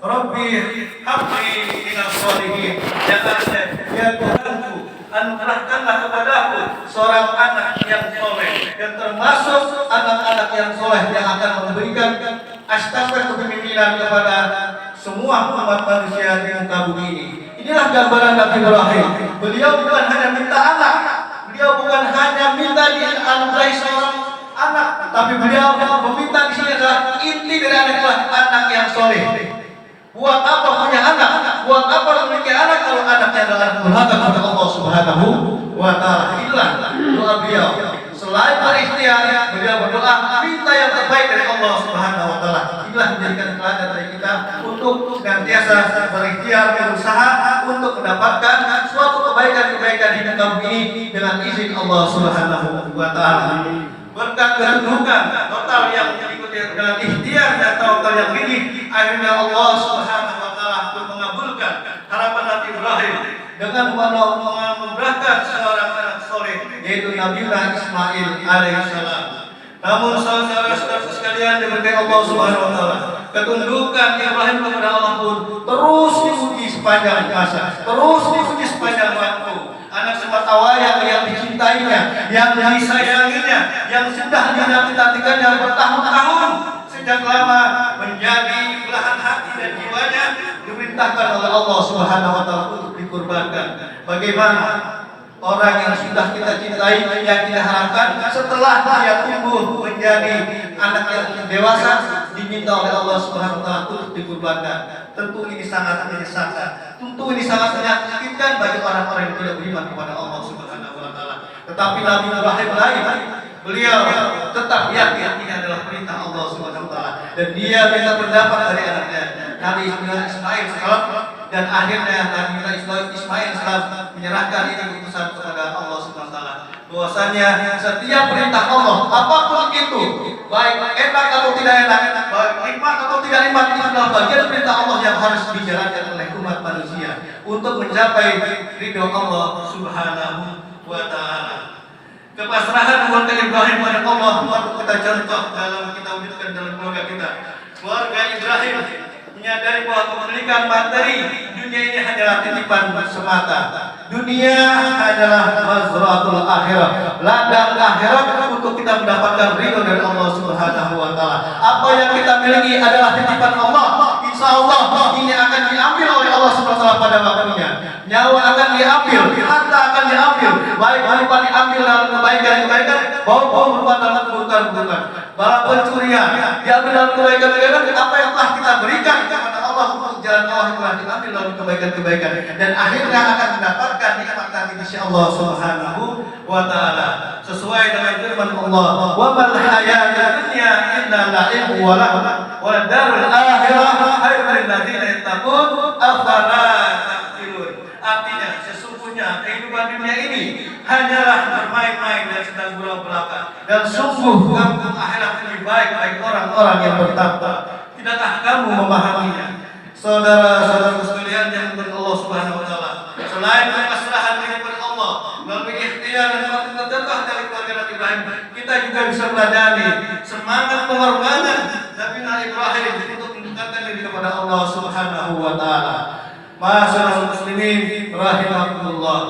Rabbi habli minal sholihin, ya Allah, ya Tuhanku, anugerahkanlah kepadaku seorang anak yang soleh, dan termasuk anak-anak yang soleh yang akan memberikan astagfir kepemimpinan kepada semua umat manusia di muka bumi ini. Inilah gambaran Nabi Ibrahim. Beliau bukan hanya minta anak, beliau bukan hanya minta dianugerahi seorang anak, tapi beliau meminta di sini adalah inti dari anak adalah anak yang soleh. Buat apa punya anak? Buat apa memiliki anak kalau anaknya adalah durhaka kepada Allah Subhanahu wa Ta'ala? Inilah doa beliau. Selain berikhtiar, beliau berdoa minta yang terbaik dari Allah Subhanahu wa Ta'ala. Inilah menjadikan teladan dari kita untuk senantiasa berikhtiar, berusaha untuk mendapatkan suatu kebaikan-kebaikan di muka bumi ini dengan izin Allah Subhanahu wa Ta'ala. Berkat kedudukan total yang diikuti dengan ikhtiar dan total yang ini, akhirnya Allah Subhanahu wa Ta'ala mengabulkan harapan Nabi Ibrahim dengan memberahkan seorang anak soleh, yaitu Nabi Ismail alaihissalam. Namun saudara-saudara sekalian diberkahi Allah Subhanahu wa Ta'ala, ketundukan Ibrahim kepada Allah pun terus diuji sepanjang masa, terus diuji sepanjang waktu. Anak semata wayang yang dicintainya, yang disayanginya, yang sudah dinanti-nantikannya bertahun-tahun sejak lama, menjadi belahan hati dan jiwanya diperintahkan oleh Allah Subhanahu wa Ta'ala untuk dikurbankan. Bagaimana orang yang sudah kita cintai, yang kita harapkan setelah dia tumbuh menjadi anak yang dewasa diminta oleh Allah Subhanahu wa Ta'ala untuk dikurbankan? Tentu ini sangat menyesatkan. Tentu ini sangat menyakitkan bagi orang-orang yang tidak beriman kepada Allah Subhanahu wa Ta'ala. Tetapi Nabi Ibrahim lain, beliau tetap yakin ini adalah perintah Allah Subhanahu wa Ta'ala, dan dia minta pendapat dari anaknya Nabi Ismail salam, dan akhirnya Nabi Ismail salam menyerahkan ini keputusan kepada Allah Subhanahu wa Ta'ala, bahwasanya setiap perintah Allah apapun itu, baik enak atau tidak enak, baik nikmat atau tidak nikmat, itu adalah bagian perintah Allah yang harus dijalankan oleh umat manusia untuk mencapai ridho Allah Subhanahu wa Ta'ala. Kepasrahan keluarga Ibrahim pada Allah patut kita contoh dalam kita wujudkan dalam keluarga kita. Keluarga Ibrahim menyadari bahwa kepemilikan materi dunia ini hanyalah titipan semata. Dunia adalah mazratul akhirah, ladang akhirat untuk kita mendapatkan ridho dari Allah Subhanahu wa Ta'ala. Apa yang kita miliki adalah titipan Allah. Insya Allah ini akan diambil oleh Allah Subhanahu wa Ta'ala pada waktunya. Nyawa akan diambil, harta akan diambil, baik berupa diambil dalam kebaikan-kebaikan, maupun berupa dalam keburukan-keburukan. Bala pencurian diambil dalam kebaikan-kebaikan, apa yang telah kita berikan kepada Allah untuk jalan Allah yang telah diambil dalam kebaikan-kebaikan, dan akhirnya akan mendapatkan nikmat dari sisi Allah Subhanahu wa Ta'ala. Sesuai dengan firman Allah, wa mal hayatud dunya illa la'ibun wa lahu wa darul akhirah khairul lil ladzina yattaqun afala ta'qilun. Artinya sesungguhnya kehidupan dunia ini hanyalah bermain-main dan sedang belaka, dan sungguh kampung akhirat lebih baik bagi orang-orang yang bertakwa. Tidakkah kamu memahaminya? Saudara-saudara sekalian yang dimuliakan Allah Subhanahu wa Ta'ala, selain kepasrahan kepada Allah melalui ikhtiar dan contoh dari keluarga Nabi Ibrahim, kita juga bisa meladani semangat pengorbanan Nabi Ibrahim untuk mendekatkan diri kepada Allah Subhanahu wa Ta'ala. Masyaallah muslimin rahimakumullah.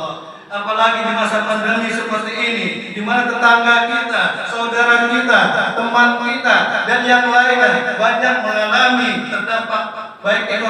Apalagi di masa pandemi seperti ini, di mana tetangga kita, saudara kita, teman kita, dan yang lainnya banyak mengalami terdampak baik ekonomi